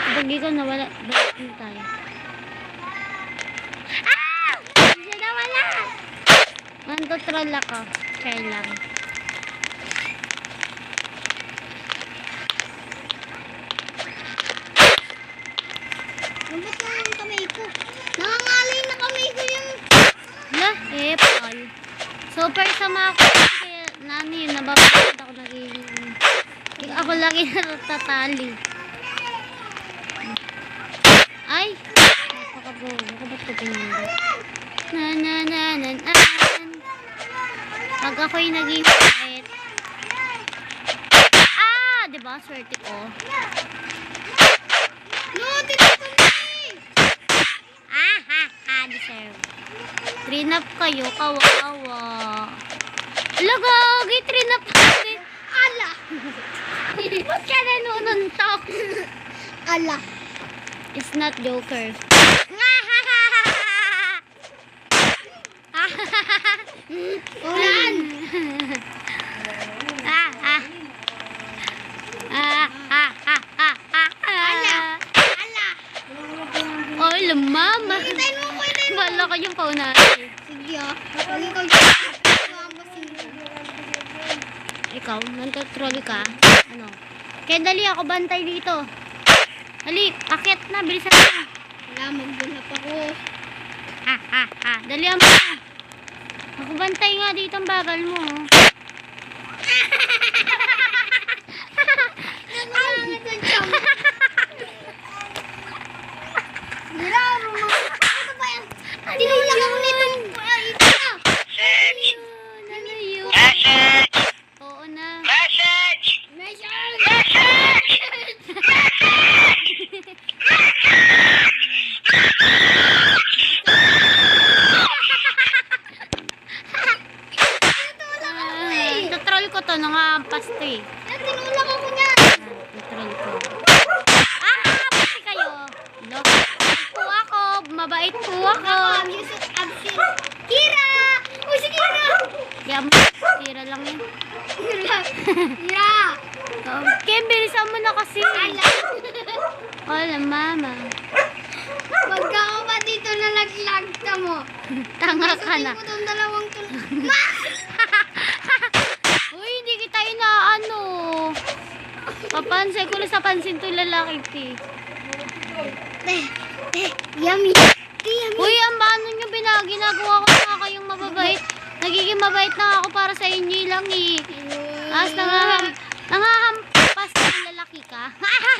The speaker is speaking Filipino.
Pag ikaw nawala, balik na tayo. Ah! Hindi nawala! Mantutrol ako. Try lang. Ba't na yung kamay ko? Nangangalay na kamay ko yung... Hala, Paul. Super sama ako. Kaya, nani, nababagod ako nagiging. Ako lagi natatali. Ay! Napakabobo ko. Ba't ko pinindot? Pag ako'y naging sakit. Ah! Diba? Swerte ko. No, tinatamay! Deserve. Trinap kayo, kawawa. Lagagi, trinap kayo. Ala! Ba't ka nanununtok? Ala! It's not Joker. Ulan! Ala! Ala! Oy, lumama. Hintayin mo ko, hintayin mo. Wala kayong paunahan. Sige ah. Pag ikaw dyan. Ikaw, nantotrol ka? Ano? Kaya dali ako bantay dito. Dali, akit na, bilisan na. Wala, magbunap ako. Dali mo. Ako bantay nga dito ang bagal mo. Nangangat ang chum. Mira, ano ba yan? Tinulak ako nito. Ito na. Ano yun? Oo na. Message! Tutrol ko to, nangampas to eh. Tinulak ako niya. Tutrol ko. Pati kayo. Look, po ako. Mabait po ako. Kira! Uy, si Kira! Kaya mo, tira lang yun. Kira! Ken, bilisan mo na kasi. Wala, mama. Pagka ka pa dito na naglag ka mo. Tanga ka na. Sabihin ko itong dalawang Uy, hindi kita inaano. Papansin ko na sa pansin to lalaki, ti. Yummy. Yummy. Uy, ang paano nyo ginagawa ko na kayong mababait. Nagiging mabait na ako para sa inyo lang eh. As nangahampas ng lalaki ka.